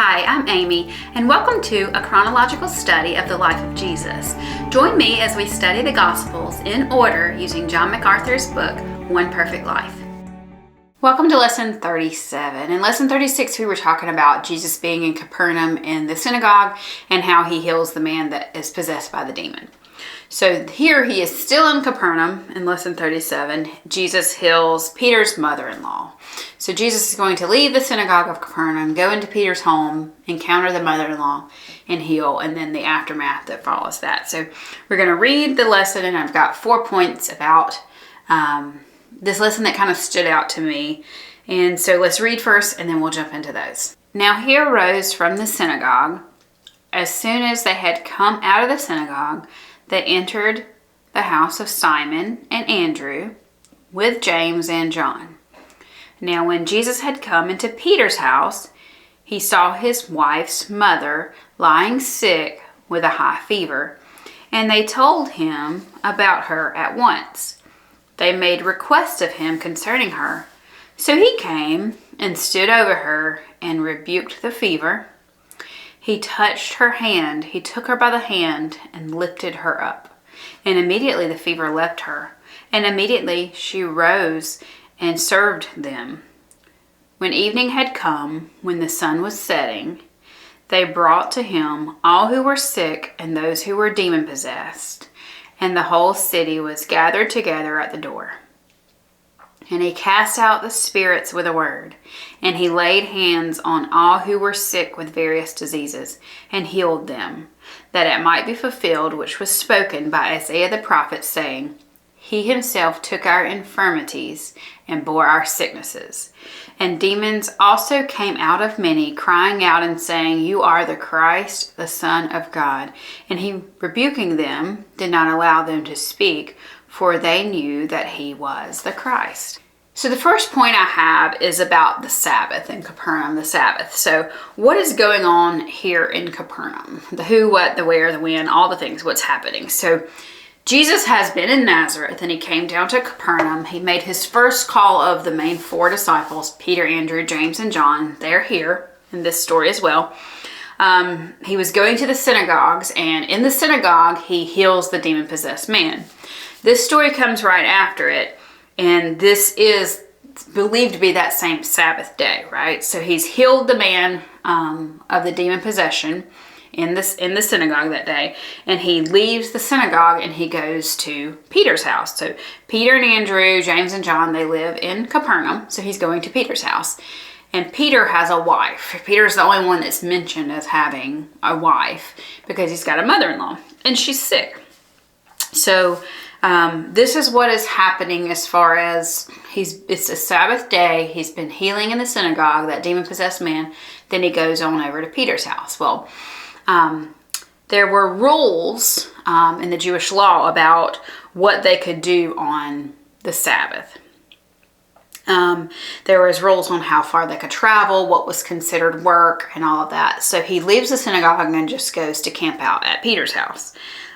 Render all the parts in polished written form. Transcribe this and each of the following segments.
Hi, I'm Amy, and welcome to a chronological study of the life of Jesus. Join me as we study the Gospels in order using John MacArthur's book, One Perfect Life. Welcome to Lesson 37. In Lesson 36, we were talking about Jesus being in Capernaum in the synagogue and how he heals the man that is possessed by the demon. So here he is still in Capernaum in Lesson 37. Jesus heals Peter's mother-in-law. So Jesus is going to leave the synagogue of Capernaum, go into Peter's home, encounter the mother-in-law, and heal, and then the aftermath that follows that. So we're going to read the lesson, and I've got 4 points about this lesson that kind of stood out to me. And so let's read first, and then we'll jump into those. Now he arose from the synagogue. As soon as they had come out of the synagogue, they entered the house of Simon and Andrew with James and John. Now when Jesus had come into Peter's house, he saw his wife's mother lying sick with a high fever, and they told him about her at once. They made request of him concerning her. So he came and stood over her and rebuked the fever. He touched her hand. He took her by the hand and lifted her up. And immediately the fever left her. And immediately she rose and served them. When evening had come, when the sun was setting, they brought to him all who were sick and those who were demon-possessed. And the whole city was gathered together at the door. And he cast out the spirits with a word, and he laid hands on all who were sick with various diseases, and healed them, that it might be fulfilled which was spoken by Isaiah the prophet, saying, He himself took our infirmities and bore our sicknesses. And demons also came out of many, crying out and saying, You are the Christ, the Son of God. And he, rebuking them, did not allow them to speak, for they knew that he was the Christ. So the first point I have is about the Sabbath in Capernaum, the Sabbath. So what is going on here in Capernaum? The who, what, the where, the when, all the things, what's happening. So Jesus has been in Nazareth and he came down to Capernaum. He made his first call of the main 4 disciples, Peter, Andrew, James, and John. They're here in this story as well. He was going to the synagogues, and in the synagogue, he heals the demon-possessed man. This story comes right after it, and this is believed to be that same Sabbath day, right? So he's healed the man of the demon possession in the synagogue that day, and he leaves the synagogue and he goes to Peter's house. So Peter and Andrew, James and John, they live in Capernaum, so he's going to Peter's house. And Peter has a wife. Peter's the only one that's mentioned as having a wife because he's got a mother-in-law, and she's sick. So this is what is happening as far as it's a Sabbath day. He's been healing in the synagogue, that demon-possessed man. Then he goes on over to Peter's house. Well, there were rules in the Jewish law about what they could do on the Sabbath. There was rules on how far they could travel, what was considered work, and all of that. So he leaves the synagogue and just goes to camp out at Peter's house.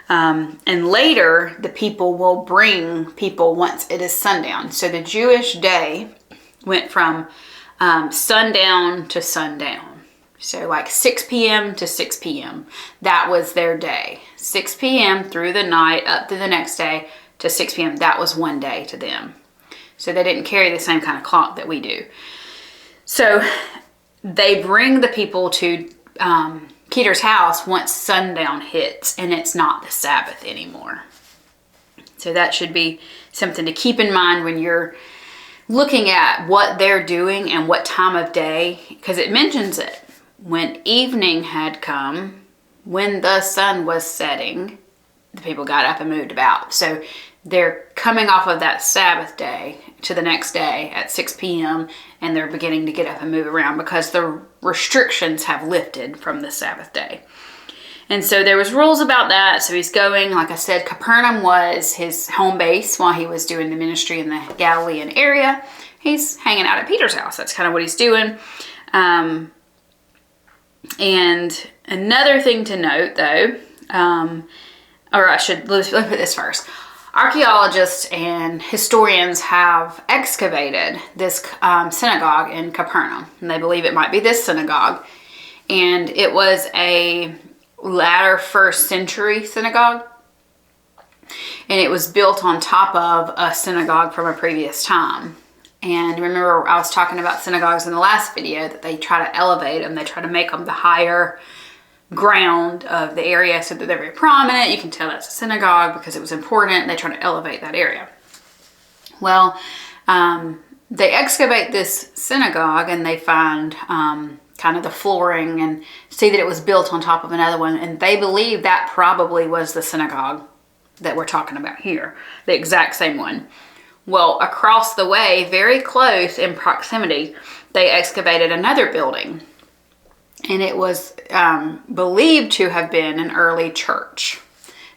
And later, the people will bring people once it is sundown. So the Jewish day went from sundown to sundown. So like 6 p.m. to 6 p.m. That was their day. 6 p.m. through the night up to the next day to 6 p.m. That was one day to them. So they didn't carry the same kind of clock that we do. So they bring the people to Peter's house once sundown hits, and it's not the Sabbath anymore. So that should be something to keep in mind when you're looking at what they're doing and what time of day, because it mentions it. When evening had come, when the sun was setting, the people got up and moved about. So they're coming off of that Sabbath day to the next day at 6 p.m. and they're beginning to get up and move around because the restrictions have lifted from the Sabbath day. And so there was rules about that. So he's going, like I said, Capernaum was his home base while he was doing the ministry in the Galilean area. He's hanging out at Peter's house. That's kind of what he's doing. And another thing to note, though, let's put this first. Archaeologists and historians have excavated this synagogue in Capernaum, and they believe it might be this synagogue. and it was a latter first century synagogue, and it was built on top of a synagogue from a previous time. And remember, I was talking about synagogues in the last video, that they try to elevate them. They try to make them the higher ground of the area so that they're very prominent. You can tell that's a synagogue because it was important. They try to elevate that area. Well, they excavate this synagogue and they find kind of the flooring and see that it was built on top of another one. And they believe that probably was the synagogue that we're talking about here, the exact same one. Well, across the way, very close in proximity, they excavated another building. And it was believed to have been an early church,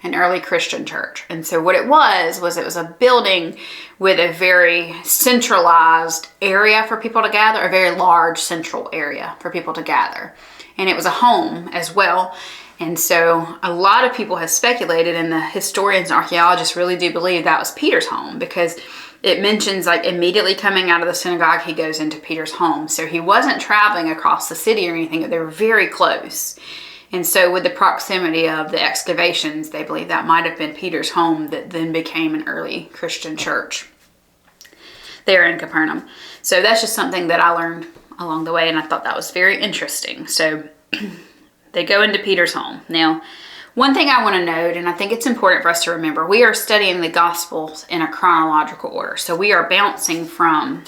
an early Christian church. And so what it was it was a building with a very centralized area for people to gather, a very large central area for people to gather. And it was a home as well. And so a lot of people have speculated, and the historians and archaeologists really do believe that was Peter's home, because it mentions like immediately coming out of the synagogue, he goes into Peter's home. So he wasn't traveling across the city or anything. They were very close. And so with the proximity of the excavations, they believe that might have been Peter's home that then became an early Christian church there in Capernaum. So that's just something that I learned along the way, and I thought that was very interesting. So they go into Peter's home. Now, one thing I want to note, and I think it's important for us to remember, we are studying the Gospels in a chronological order. So we are bouncing from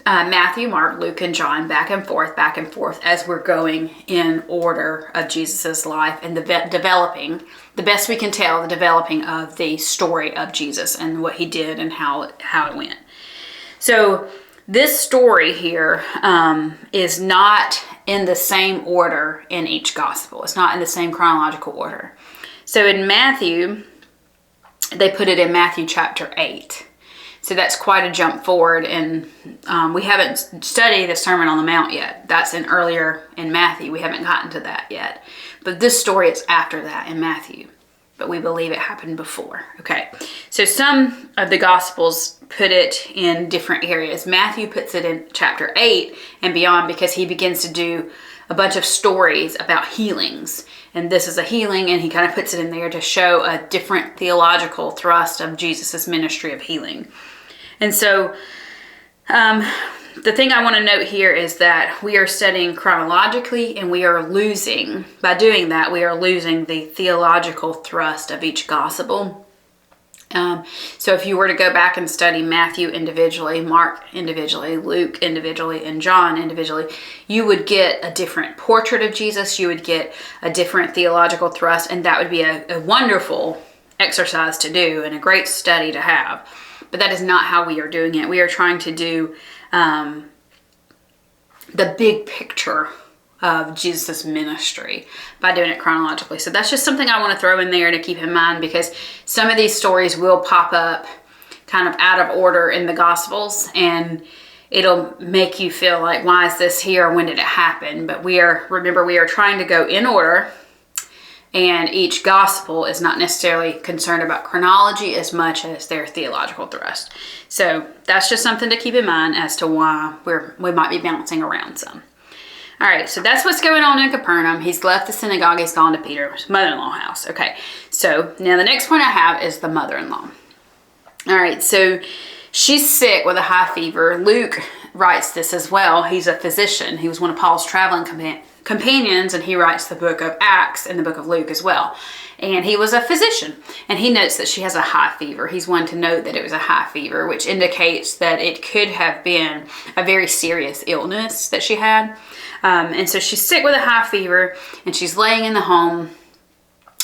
Matthew, Mark, Luke, and John back and forth as we're going in order of Jesus's life and developing, the best we can tell, the developing of the story of Jesus and what he did and how it went. So this story here is not in the same order in each gospel. It's not in the same chronological order. So in Matthew, they put it in Matthew chapter 8. So that's quite a jump forward, and we haven't studied the Sermon on the Mount yet. That's earlier in Matthew. We haven't gotten to that yet. But this story is after that in Matthew. But we believe it happened before. Okay, so some of the Gospels put it in different areas. Matthew puts it in chapter 8 and beyond because he begins to do a bunch of stories about healings. And this is a healing, and he kind of puts it in there to show a different theological thrust of Jesus's ministry of healing. And so the thing I want to note here is that we are studying chronologically, and we are losing, by doing that, we are losing the theological thrust of each gospel. So if you were to go back and study Matthew individually, Mark individually, Luke individually, and John individually, you would get a different portrait of Jesus. You would get a different theological thrust, and that would be a wonderful exercise to do and a great study to have. But that is not how we are doing it. We are trying to do the big picture of Jesus' ministry by doing it chronologically. So that's just something I want to throw in there to keep in mind, because some of these stories will pop up kind of out of order in the Gospels, and it'll make you feel like, why is this here? When did it happen? But remember, we are trying to go in order, and each gospel is not necessarily concerned about chronology as much as their theological thrust. So that's just something to keep in mind as to why we might be bouncing around some. All right, so that's what's going on in Capernaum. He's left the synagogue. He's gone to Peter's mother-in-law house. Okay, so now the next point I have is the mother-in-law. All right, so she's sick with a high fever. Luke writes this as well. He's a physician. He was one of Paul's traveling companions, and he writes the book of Acts and the book of Luke as well. And he was a physician, and he notes that she has a high fever. He's one to note that it was a high fever, which indicates that it could have been a very serious illness that she had. And so she's sick with a high fever, and she's laying in the home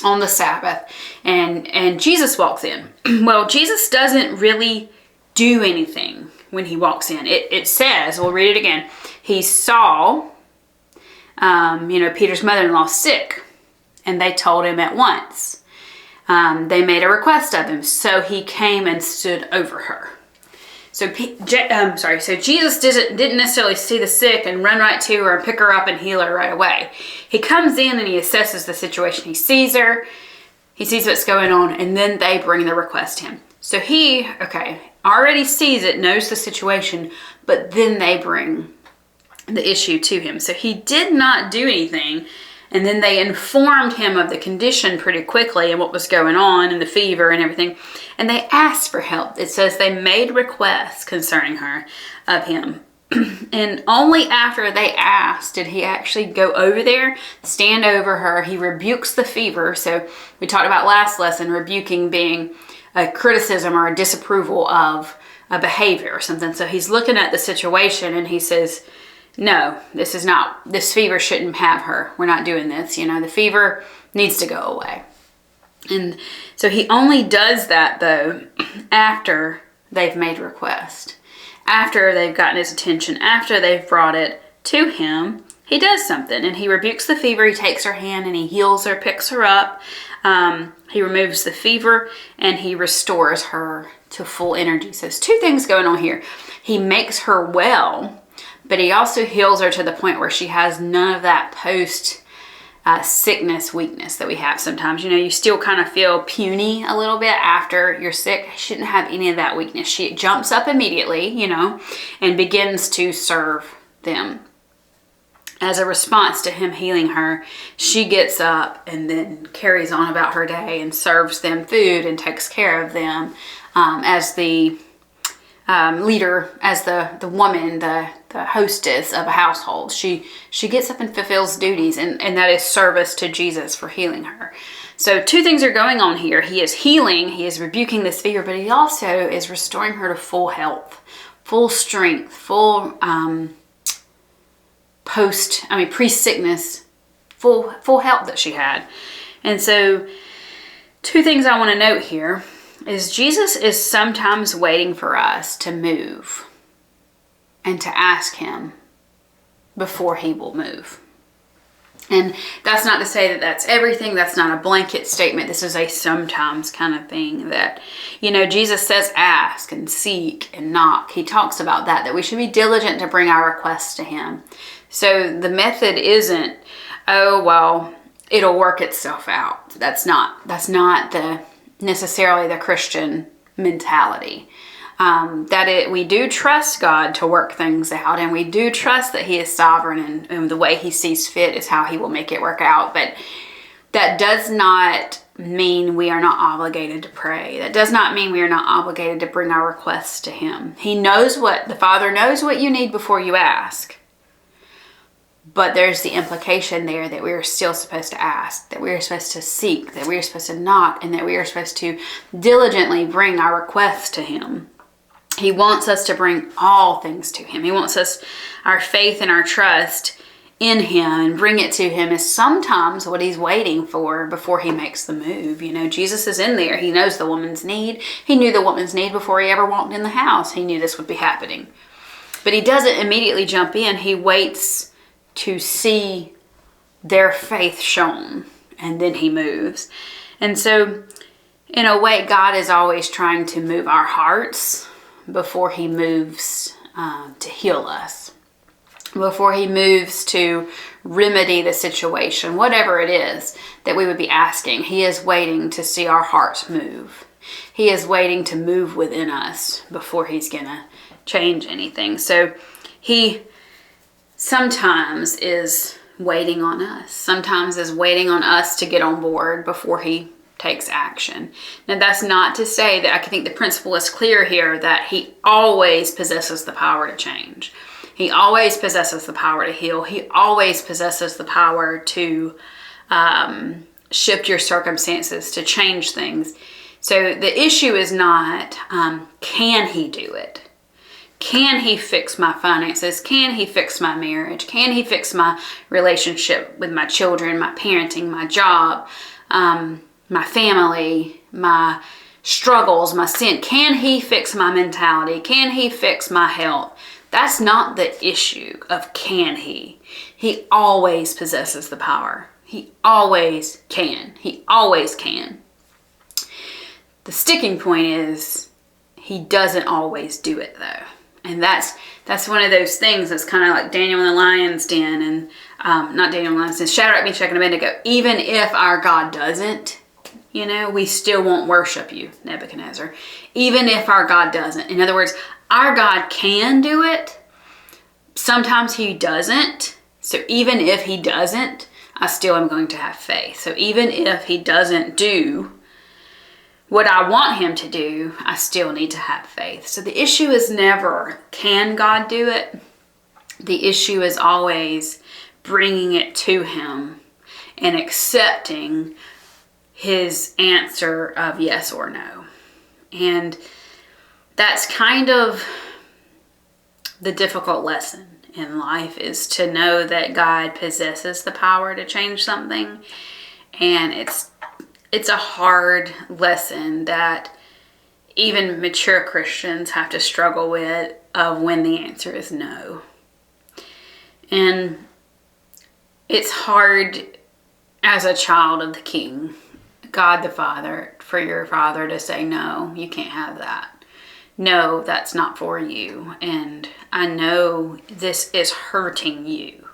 on the Sabbath, and Jesus walks in. Well, Jesus doesn't really do anything when he walks in. It says, we'll read it again, he saw Peter's mother-in-law sick, and they told him at once. They made a request of him, so he came and stood over her. So Jesus didn't necessarily see the sick and run right to her and pick her up and heal her right away. He comes in and he assesses the situation. He sees her, he sees what's going on, and then they bring the request to him. So he, already sees it, knows the situation, but then they bring the issue to him. So he did not do anything. And then they informed him of the condition pretty quickly and what was going on and the fever and everything. And they asked for help. It says they made requests concerning her of him. And only after they asked did he actually go over there, stand over her. He rebukes the fever. So we talked about last lesson, rebuking being a criticism or a disapproval of a behavior or something. So he's looking at the situation and he says, no, this fever shouldn't have her. We're not doing this. The fever needs to go away. And so he only does that, though, after they've made request. After they've gotten his attention, after they've brought it to him, he does something. And he rebukes the fever. He takes her hand and he heals her, picks her up. He removes the fever and he restores her to full energy. So there's two things going on here. He makes her well, but he also heals her to the point where she has none of that post-sickness weakness that we have sometimes. You still kind of feel puny a little bit after you're sick. She shouldn't have any of that weakness. She jumps up immediately, and begins to serve them. As a response to him healing her, she gets up and then carries on about her day and serves them food and takes care of them as the leader, as the woman, the hostess of a household. She gets up and fulfills duties, and that is service to Jesus for healing her. So two things are going on here. He is healing, he is rebuking this fever, but he also is restoring her to full health, full strength, full pre-sickness, full health that she had. And so two things I want to note here is Jesus is sometimes waiting for us to move and to ask him before he will move. And that's not to say that that's everything. That's not a blanket statement. This is a sometimes kind of thing that, Jesus says ask and seek and knock. He talks about that we should be diligent to bring our requests to him. So the method isn't, oh, well, it'll work itself out. That's not necessarily the Christian mentality. We do trust God to work things out, and we do trust that he is sovereign and the way he sees fit is how he will make it work out. But that does not mean we are not obligated to pray. That does not mean we are not obligated to bring our requests to him. The Father knows what you need before you ask. But there's the implication there that we are still supposed to ask, that we are supposed to seek, that we are supposed to knock, and that we are supposed to diligently bring our requests to him. He wants us to bring all things to him. He wants our faith and our trust in him and bring it to him is sometimes what he's waiting for before he makes the move. Jesus is in there. He knows the woman's need. He knew the woman's need before he ever walked in the house. He knew this would be happening. But he doesn't immediately jump in. He waits to see their faith shown, and then he moves. And so, in a way, God is always trying to move our hearts before he moves to heal us, before he moves to remedy the situation, whatever it is that we would be asking. He is waiting to see our hearts move. He is waiting to move within us before he's going to change anything. So he sometimes is waiting on us. Sometimes is waiting on us to get on board before he takes action. Now that's not to say that I think the principle is clear here that he always possesses the power to change. He always possesses the power to heal. He always possesses the power to shift your circumstances, to change things. So the issue is not, can he do it? Can he fix my finances? Can he fix my marriage? Can he fix my relationship with my children, my parenting, my job, my family, my struggles, my sin? Can he fix my mentality? Can he fix my health? That's not the issue of can he. He always possesses the power. He always can. He always can. The sticking point is he doesn't always do it though. And that's one of those things that's kind of like Daniel in the lion's den and not Daniel in the lion's den, Shadrach, Meshach, and Abednego. Even if our God doesn't, we still won't worship you, Nebuchadnezzar. Even if our God doesn't. In other words, our God can do it. sometimes he doesn't. So even if he doesn't, I still am going to have faith. So even if he doesn't do what I want him to do, I still need to have faith. So the issue is never, can God do it? The issue is always bringing it to him and accepting his answer of yes or no. And that's kind of the difficult lesson in life, is to know that God possesses the power to change something. And it's a hard lesson that even mature Christians have to struggle with, of when the answer is no. And it's hard as a child of the King, God the Father, for your Father to say, no, you can't have that. No, that's not for you. And I know this is hurting you.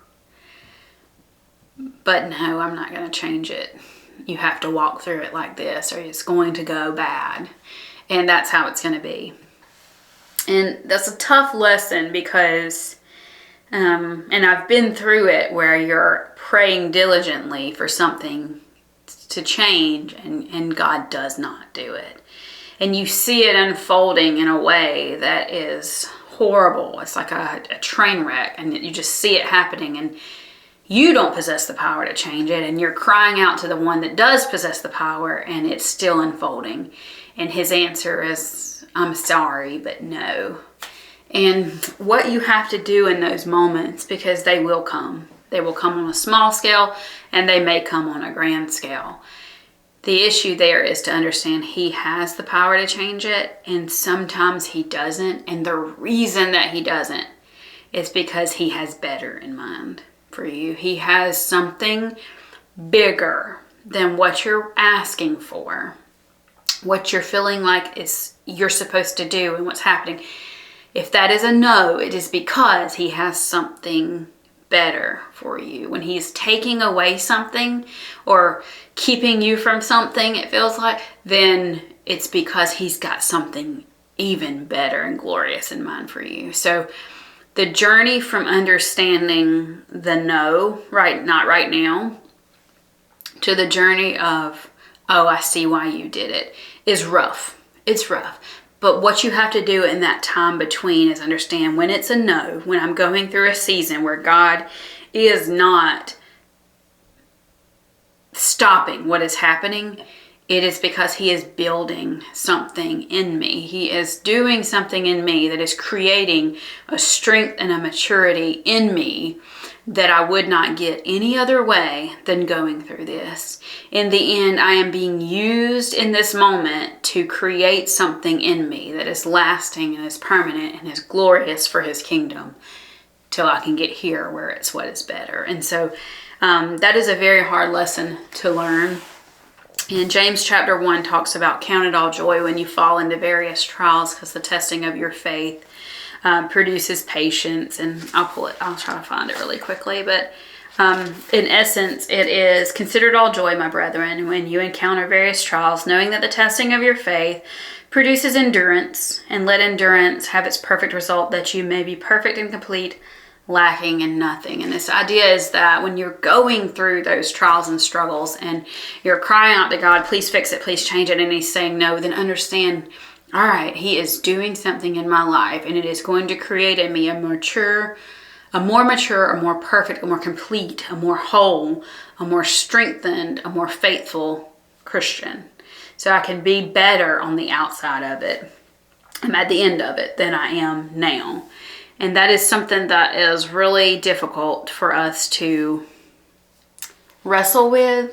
But no, I'm not going to change it. You have to walk through it like this, or it's going to go bad. And that's how it's going to be. And that's a tough lesson, because, and I've been through it, where you're praying diligently for something to change, and God does not do it. And you see it unfolding in a way that is horrible. It's like a train wreck, and you just see it happening, and you don't possess the power to change it, and you're crying out to the one that does possess the power, and it's still unfolding. And his answer is, I'm sorry, but no. And what you have to do in those moments, because they will come. They will come on a small scale, and they may come on a grand scale. The issue there is to understand he has the power to change it, and sometimes he doesn't. And the reason that he doesn't is because he has better in mind for you. He has something bigger than what you're asking for, what you're feeling like is you're supposed to do, and what's happening. If that is a no, it is because he has something better for you. When he's taking away something or keeping you from something, it feels like, then it's because he's got something even better and glorious in mind for you. So the journey from understanding the no, not right now, to the journey of, oh, I see why you did it, is rough. It's rough. But what you have to do in that time between is understand when it's a no, when I'm going through a season where God is not stopping what is happening, it is because he is building something in me. He is doing something in me that is creating a strength and a maturity in me that I would not get any other way than going through this. In the end, I am being used in this moment to create something in me that is lasting and is permanent and is glorious for his kingdom, till I can get here where it's what is better. And so that is a very hard lesson to learn. And James chapter 1 talks about count it all joy when you fall into various trials, because the testing of your faith produces patience. And I'll try to find it really quickly. But in essence, it is, consider it all joy, my brethren, when you encounter various trials, knowing that the testing of your faith produces endurance, and let endurance have its perfect result, that you may be perfect and complete, lacking in nothing. And this idea is that when you're going through those trials and struggles and you're crying out to God, please fix it, please change it, and he's saying no, then understand, all right, he is doing something in my life, and it is going to create in me a more mature, a more perfect, a more complete, a more whole, a more strengthened, a more faithful Christian. So I can be better on the outside of it, I'm at the end of it, than I am now. And that is something that is really difficult for us to wrestle with.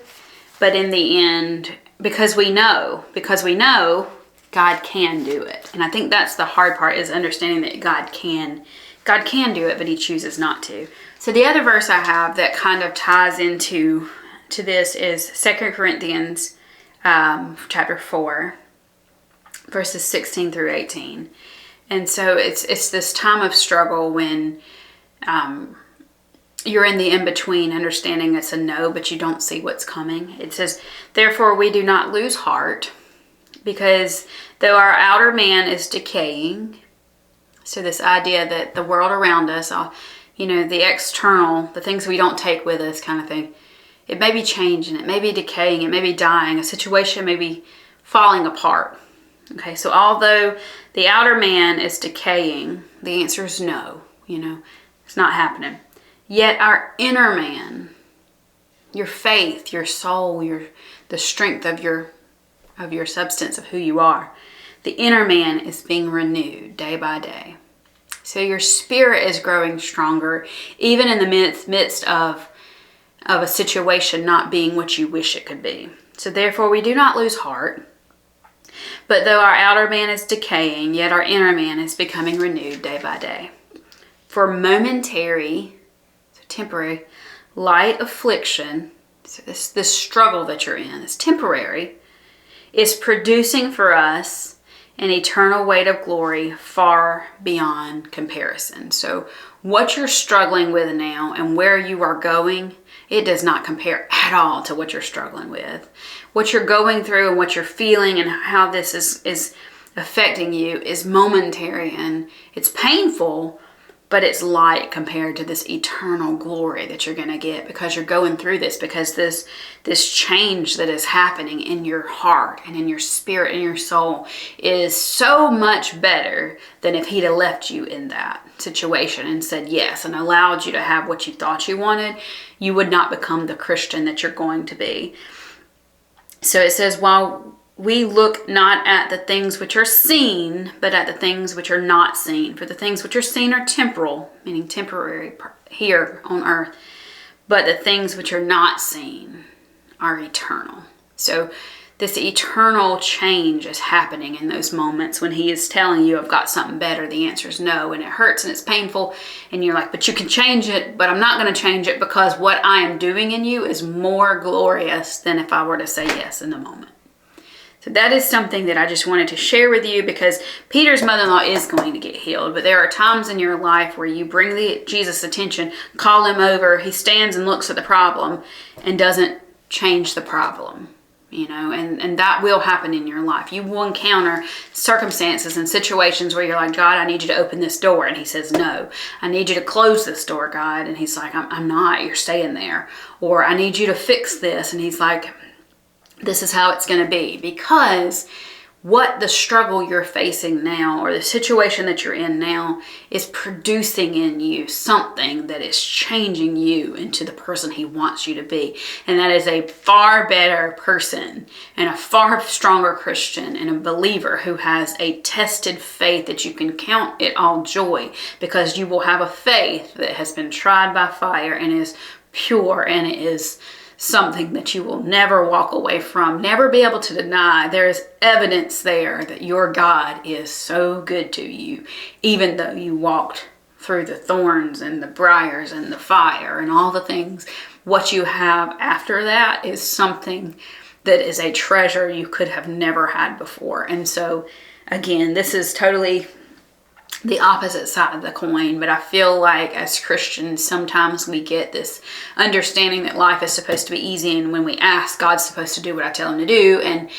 But in the end, because we know God can do it. And I think that's the hard part, is understanding that God can do it, but he chooses not to. So the other verse I have that kind of ties into this is 2 Corinthians chapter 4, verses 16 through 18. And so it's this time of struggle when you're in the in-between, understanding it's a no, but you don't see what's coming. It says, therefore we do not lose heart, because though our outer man is decaying, so this idea that the world around us the external, the things we don't take with us kind of thing. It may be changing, it may be decaying, it may be dying, a situation may be falling apart. Okay, so although the outer man is decaying, the answer is no, it's not happening. Yet our inner man, your faith, your soul, the strength of your substance, of who you are, the inner man is being renewed day by day. So your spirit is growing stronger, even in the midst of a situation not being what you wish it could be. So therefore we do not lose heart. But though our outer man is decaying, yet our inner man is becoming renewed day by day. For momentary, so temporary, light affliction, so this struggle that you're in is temporary, is producing for us an eternal weight of glory far beyond comparison. So what you're struggling with now and where you are going, it does not compare at all to what you're struggling with. What you're going through and what you're feeling and how this is affecting you is momentary, and it's painful, but it's light compared to this eternal glory that you're going to get because you're going through this, because this change that is happening in your heart and in your spirit and your soul is so much better than if he'd have left you in that situation and said yes and allowed you to have what you thought you wanted. You would not become the Christian that you're going to be. So it says, while we look not at the things which are seen, but at the things which are not seen. For the things which are seen are temporal, meaning temporary here on earth. But the things which are not seen are eternal. So this eternal change is happening in those moments when he is telling you, I've got something better. The answer is no, and it hurts and it's painful. And you're like, but you can change it, but I'm not going to change it because what I am doing in you is more glorious than if I were to say yes in the moment. So that is something that I just wanted to share with you, because Peter's mother-in-law is going to get healed. But there are times in your life where you bring Jesus' attention, call him over, he stands and looks at the problem and doesn't change the problem. And that will happen in your life. You will encounter circumstances and situations where you're like, God, I need you to open this door. And he says, no. I need you to close this door, God. And he's like, I'm not. You're staying there. Or I need you to fix this. And he's like, this is how it's going to be. Because what the struggle you're facing now, or the situation that you're in now, is producing in you something that is changing you into the person he wants you to be. And that is a far better person and a far stronger Christian and a believer who has a tested faith that you can count it all joy, because you will have a faith that has been tried by fire and is pure, and it is something that you will never walk away from, never be able to deny. There is evidence there that your God is so good to you, even though you walked through the thorns and the briars and the fire and all the things. What you have after that is something that is a treasure you could have never had before. And so, again, this is totally the opposite side of the coin, but I feel like as Christians sometimes we get this understanding that life is supposed to be easy, and when we ask, God's supposed to do what I tell him to do, and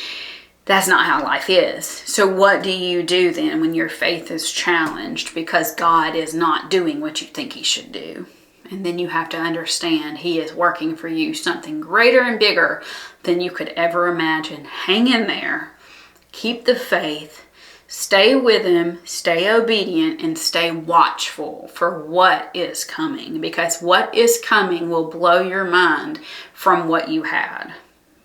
that's not how life is. So what do you do then when your faith is challenged because God is not doing what you think he should do? And then you have to understand he is working for you something greater and bigger than you could ever imagine. Hang in there, keep the faith, stay with him, stay obedient, and stay watchful for what is coming. Because what is coming will blow your mind from what you had.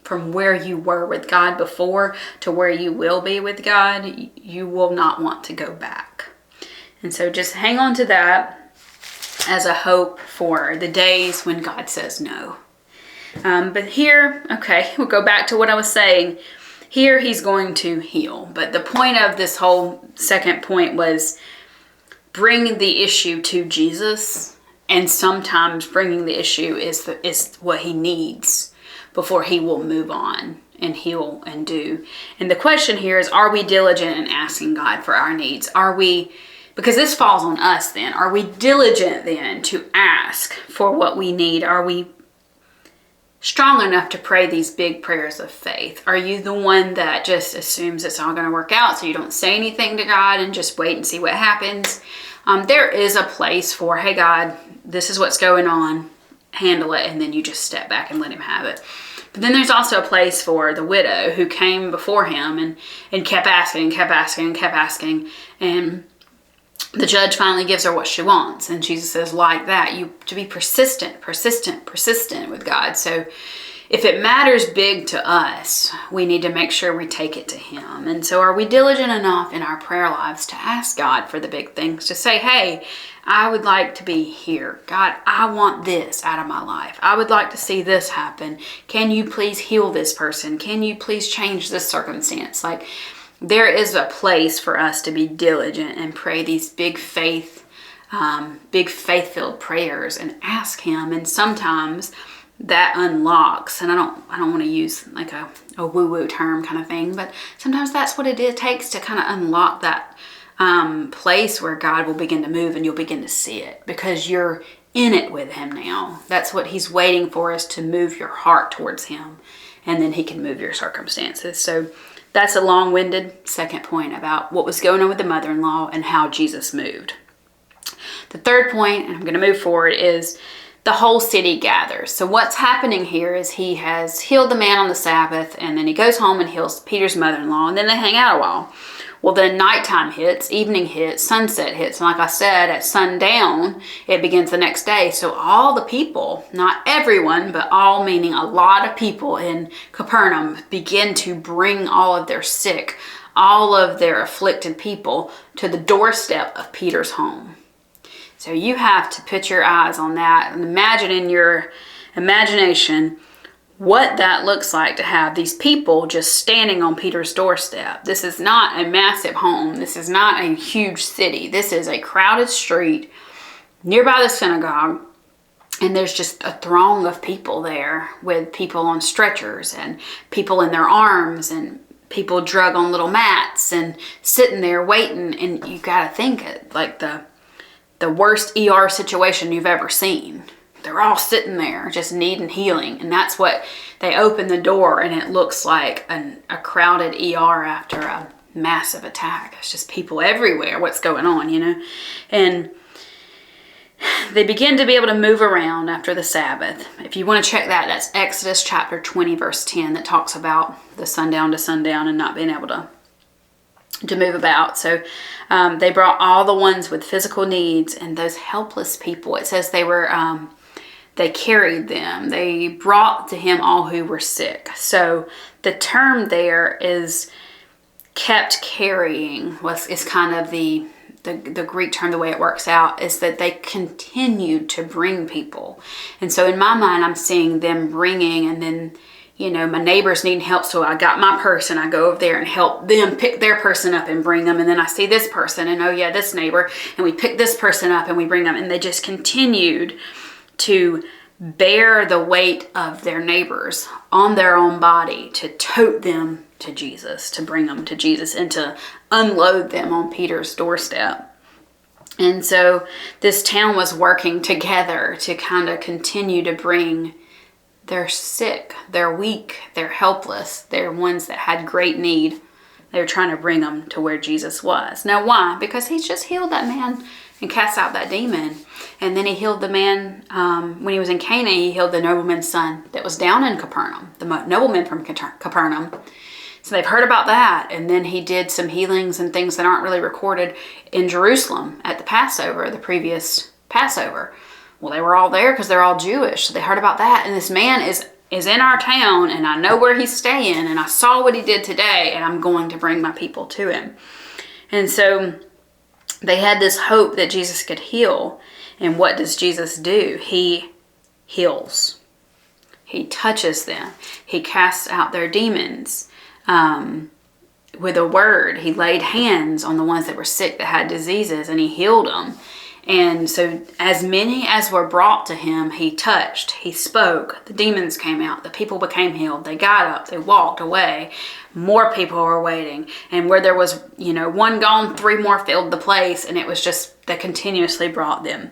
From where you were with God before to where you will be with God, you will not want to go back. And so just hang on to that as a hope for the days when God says no. But here, okay, we'll go back to what I was saying. Here he's going to heal. But the point of this whole second point was bring the issue to Jesus. And sometimes bringing the issue is what he needs before he will move on and heal and do. And the question here is, are we diligent in asking God for our needs? Are we, because this falls on us then, are we diligent then to ask for what we need? Are we strong enough to pray these big prayers of faith? Are you the one that just assumes it's all going to work out so you don't say anything to God and just wait and see what happens? There is a place for, hey God, this is what's going on, handle it, and then you just step back and let him have it. But then there's also a place for the widow who came before him and kept asking, and the judge finally gives her what she wants. And Jesus says, like that, you to be persistent with God. So if it matters big to us, we need to make sure we take it to him. And so are we diligent enough in our prayer lives to ask God for the big things, to say, hey, I would like to be here. God, I want this out of my life. I would like to see this happen. Can you please heal this person? Can you please change this circumstance? Like, there is a place for us to be diligent and pray these big faith-filled prayers and ask him. And sometimes that unlocks, and I don't want to use like a woo-woo term kind of thing, but sometimes that's what it takes to kind of unlock that place where God will begin to move and you'll begin to see it because you're in it with him now. That's what he's waiting for, is to move your heart towards him, and then he can move your circumstances. So that's a long-winded second point about what was going on with the mother-in-law and how Jesus moved. The third point, and I'm going to move forward, is the whole city gathers. So what's happening here is he has healed the man on the Sabbath, and then he goes home and heals Peter's mother-in-law, and then they hang out a while. Well, then nighttime hits, evening hits, sunset hits. And like I said, at sundown, it begins the next day. So all the people, not everyone, but all, meaning a lot of people in Capernaum, begin to bring all of their sick, all of their afflicted people to the doorstep of Peter's home. So you have to put your eyes on that and imagine in your imagination what that looks like to have these people just standing on Peter's doorstep. This is not a massive home. This is not a huge city. This is a crowded street nearby the synagogue, and there's just a throng of people there, with people on stretchers and people in their arms and people drug on little mats and sitting there waiting. And you got to think it like the worst ER situation you've ever seen. They're all sitting there just needing healing. And that's what they open the door, and it looks like a crowded ER after a massive attack. It's just people everywhere. What's going on, you know? And they begin to be able to move around after the Sabbath. If you want to check that, that's Exodus chapter 20, verse 10, that talks about the sundown to sundown and not being able to move about. So they brought all the ones with physical needs and those helpless people. It says they were... they carried them. They brought to him all who were sick. So the term there is kept carrying. Is kind of the Greek term. The way it works out is that they continued to bring people. And so in my mind, I'm seeing them bringing, and then, you know, my neighbors need help, so I got my person. I go over there and help them pick their person up and bring them. And then I see this person, and oh yeah, this neighbor, and we pick this person up and we bring them. And they just continued to bear the weight of their neighbors on their own body, to tote them to Jesus, to bring them to Jesus, and to unload them on Peter's doorstep. And so this town was working together to kind of continue to bring their sick, their weak, their helpless, their ones that had great need. They were trying to bring them to where Jesus was. Now why? Because he's just healed that man and cast out that demon. And then he healed the man, when he was in Cana, he healed the nobleman's son that was down in Capernaum, the nobleman from Capernaum. So they've heard about that. And then he did some healings and things that aren't really recorded in Jerusalem at the Passover, the previous Passover. Well, they were all there because they're all Jewish. So they heard about that. And this man is in our town, and I know where he's staying, and I saw what he did today, and I'm going to bring my people to him. And so they had this hope that Jesus could heal. And what does Jesus do? He heals. He touches them. He casts out their demons with a word. He laid hands on the ones that were sick, that had diseases, and he healed them. And so as many as were brought to him, he touched, he spoke, the demons came out, the people became healed, they got up, they walked away, more people were waiting. And where there was, one gone, 3 more filled the place, and it was just, they continuously brought them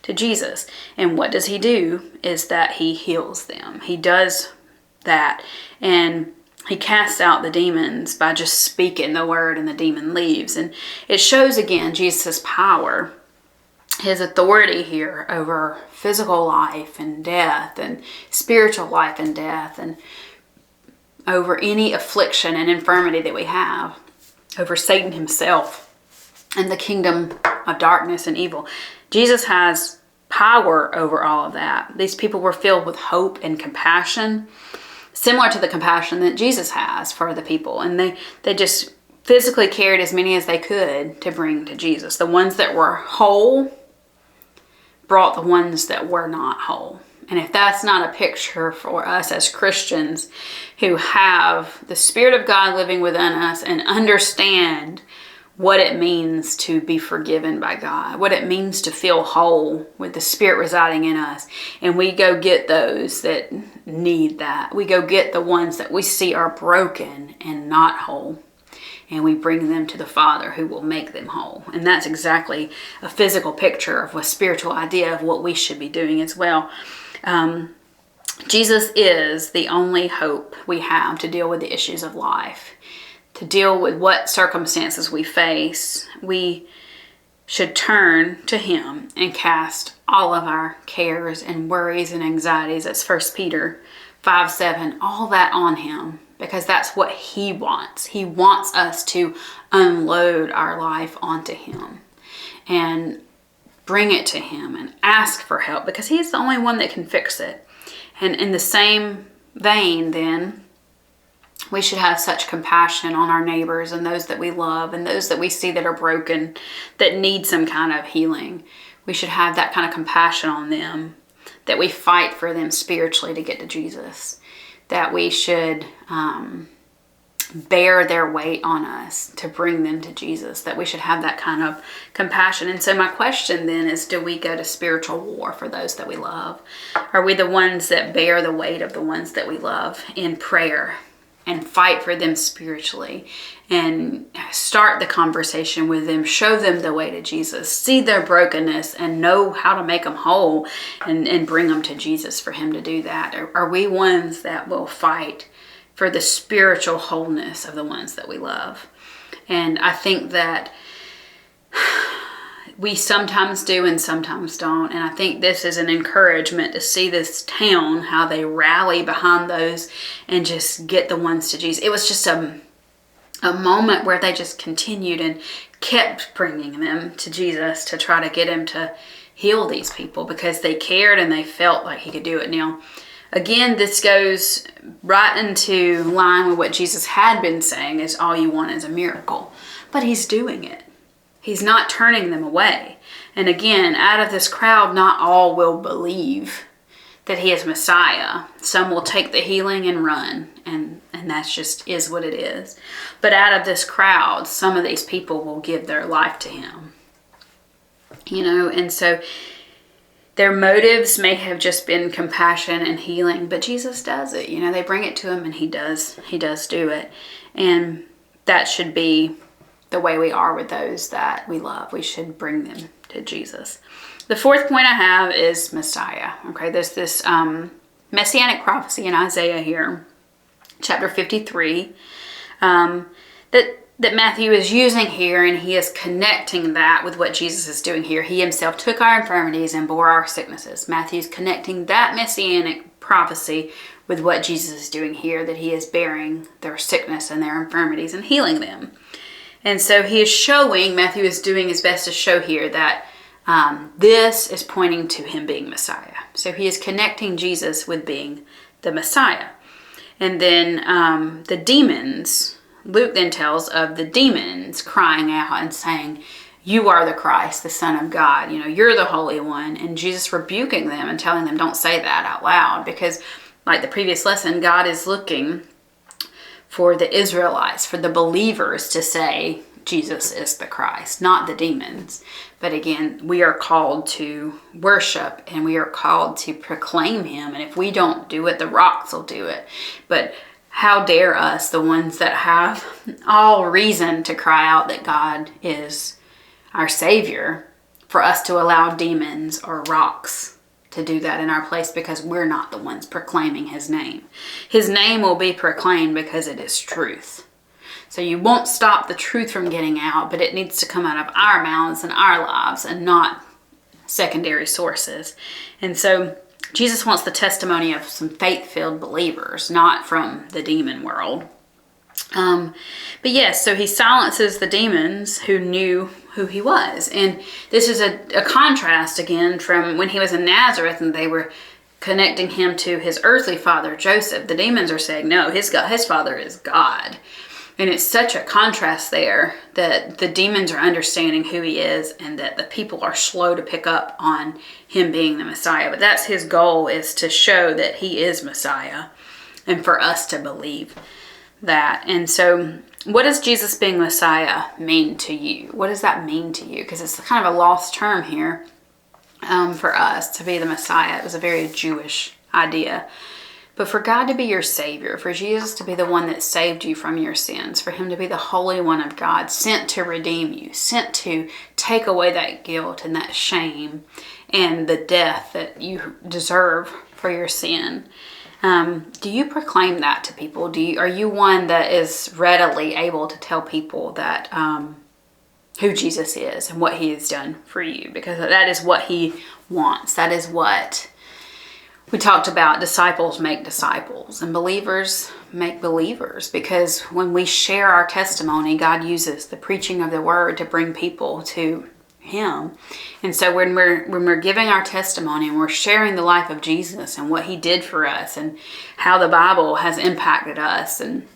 to Jesus. And what does he do is that he heals them. He does that, and he casts out the demons by just speaking the word, and the demon leaves. And it shows again Jesus' power his authority here over physical life and death and spiritual life and death, and over any affliction and infirmity that we have, over Satan himself and the kingdom of darkness and evil. Jesus has power over all of that. These people were filled with hope and compassion, similar to the compassion that Jesus has for the people. And they just physically carried as many as they could to bring to Jesus. The ones that were whole brought the ones that were not whole. And if that's not a picture for us as Christians who have the Spirit of God living within us and understand what it means to be forgiven by God, what it means to feel whole with the Spirit residing in us, and we go get those that need that. We go get the ones that we see are broken and not whole, and we bring them to the Father who will make them whole. And that's exactly a physical picture of a spiritual idea of what we should be doing as well. Jesus is the only hope we have to deal with the issues of life, to deal with what circumstances we face. We should turn to Him and cast all of our cares and worries and anxieties. That's 1 Peter 5:7, all that on Him, because that's what He wants. He wants us to unload our life onto Him and bring it to Him and ask for help, because He's the only one that can fix it. And in the same vein, then, we should have such compassion on our neighbors and those that we love and those that we see that are broken, that need some kind of healing. We should have that kind of compassion on them, that we fight for them spiritually to get to Jesus, that we should bear their weight on us to bring them to Jesus, that we should have that kind of compassion. And so my question then is, do we go to spiritual war for those that we love? Are we the ones that bear the weight of the ones that we love in prayer and fight for them spiritually and start the conversation with them, show them the way to Jesus, see their brokenness and know how to make them whole and bring them to Jesus for Him to do that? Are we ones that will fight for the spiritual wholeness of the ones that we love? And I think that we sometimes do and sometimes don't. And I think this is an encouragement to see this town, how they rally behind those and just get the ones to Jesus. It was just a moment where they just continued and kept bringing them to Jesus to try to get Him to heal these people, because they cared and they felt like He could do it. Now, again, this goes right into line with what Jesus had been saying, is all you want is a miracle. But He's doing it. He's not turning them away. And again, out of this crowd, not all will believe that He is Messiah. Some will take the healing and run, and that's just is what it is. But out of this crowd, some of these people will give their life to Him. And so their motives may have just been compassion and healing, but Jesus does it. They bring it to Him, and He does do it. And that should be the way we are with those that we love. We should bring them to Jesus. The fourth point I have is Messiah. Okay, there's this messianic prophecy in Isaiah here, chapter 53, that Matthew is using here, and he is connecting that with what Jesus is doing here. He Himself took our infirmities and bore our sicknesses. Matthew's connecting that messianic prophecy with what Jesus is doing here, that He is bearing their sickness and their infirmities and healing them. And so he is showing, Matthew is doing his best to show here that this is pointing to Him being Messiah. So he is connecting Jesus with being the Messiah. And then the demons, Luke then tells of the demons crying out and saying, "You are the Christ, the Son of God. You're the Holy One." And Jesus rebuking them and telling them, don't say that out loud, because like the previous lesson, God is looking for the Israelites, for the believers to say Jesus is the Christ, not the demons. But again, we are called to worship and we are called to proclaim Him. And if we don't do it, the rocks will do it. But how dare us, the ones that have all reason to cry out that God is our Savior, for us to allow demons or rocks to do that in our place, because we're not the ones proclaiming His name. His name will be proclaimed because it is truth. So you won't stop the truth from getting out, but it needs to come out of our mouths and our lives and not secondary sources. And so Jesus wants the testimony of some faith-filled believers, not from the demon world. But yes, so he silences the demons who knew who he was. And this is a contrast again from when he was in Nazareth and they were connecting him to his earthly father, Joseph. The demons are saying, no, his father is God. And it's such a contrast there that the demons are understanding who he is and that the people are slow to pick up on him being the Messiah. But that's his goal, is to show that he is Messiah and for us to believe that. And so what does Jesus being Messiah mean to you? What does that mean to you? Because it's kind of a lost term here for us to be the Messiah. It was a very Jewish idea. But for God to be your Savior, for Jesus to be the one that saved you from your sins, for him to be the Holy One of God, sent to redeem you, sent to take away that guilt and that shame and the death that you deserve for your sin. Do you proclaim that to people? Are you one that is readily able to tell people that who Jesus is and what he has done for you? Because that is what he wants. That is what we talked about. Disciples make disciples and believers make believers, because when we share our testimony, God uses the preaching of the word to bring people to him. And so when we're giving our testimony and we're sharing the life of Jesus and what he did for us and how the Bible has impacted us, and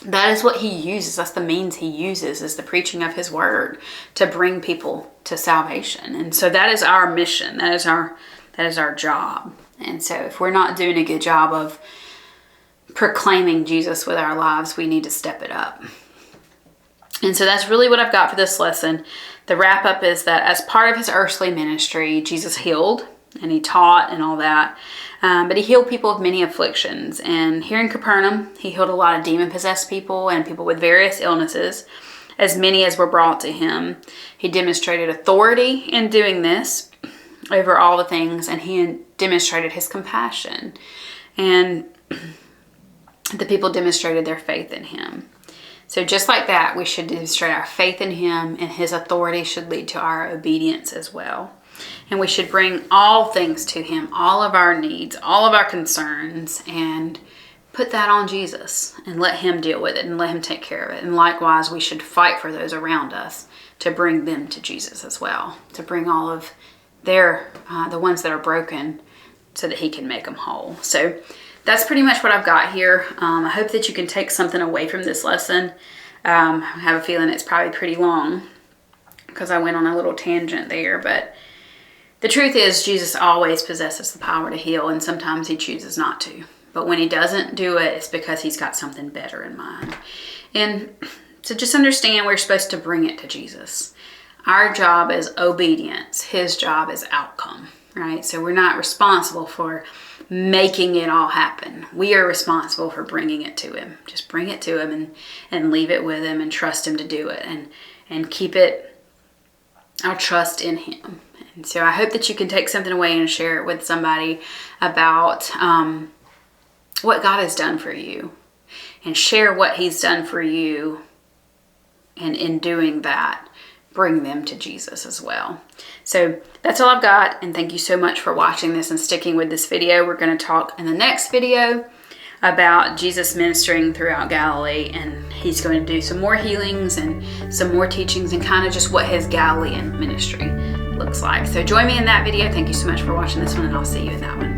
that is what he uses. That's the means he uses, is the preaching of his word to bring people to salvation. And so that is our mission. That is our job. And so if we're not doing a good job of proclaiming Jesus with our lives, we need to step it up. And so that's really what I've got for this lesson. The wrap up is that as part of his earthly ministry, Jesus healed and he taught and all that. But he healed people of many afflictions. And here in Capernaum, he healed a lot of demon-possessed people and people with various illnesses, as many as were brought to him. He demonstrated authority in doing this over all the things, and he demonstrated his compassion. And the people demonstrated their faith in him. So just like that, we should demonstrate our faith in him, and his authority should lead to our obedience as well. And we should bring all things to him, all of our needs, all of our concerns, and put that on Jesus and let him deal with it and let him take care of it. And likewise, we should fight for those around us to bring them to Jesus as well, to bring all of their, the ones that are broken, so that he can make them whole. So that's pretty much what I've got here. I hope that you can take something away from this lesson. I have a feeling it's probably pretty long because I went on a little tangent there, but the truth is Jesus always possesses the power to heal, and sometimes he chooses not to. But when he doesn't do it, it's because he's got something better in mind. And so just understand we're supposed to bring it to Jesus. Our job is obedience. His job is outcome, right? So we're not responsible for making it all happen. We are responsible for bringing it to him. Just bring it to him and leave it with him and trust him to do it, and keep it, our trust in him. And so I hope that you can take something away and share it with somebody about what God has done for you, and share what he's done for you. And in doing that, bring them to Jesus as well. So that's all I've got, and thank you so much for watching this and sticking with this video. We're going to talk in the next video about Jesus ministering throughout Galilee, and he's going to do some more healings and some more teachings and kind of just what his Galilean ministry looks like. So join me in that video. Thank you so much for watching this one, and I'll see you in that one.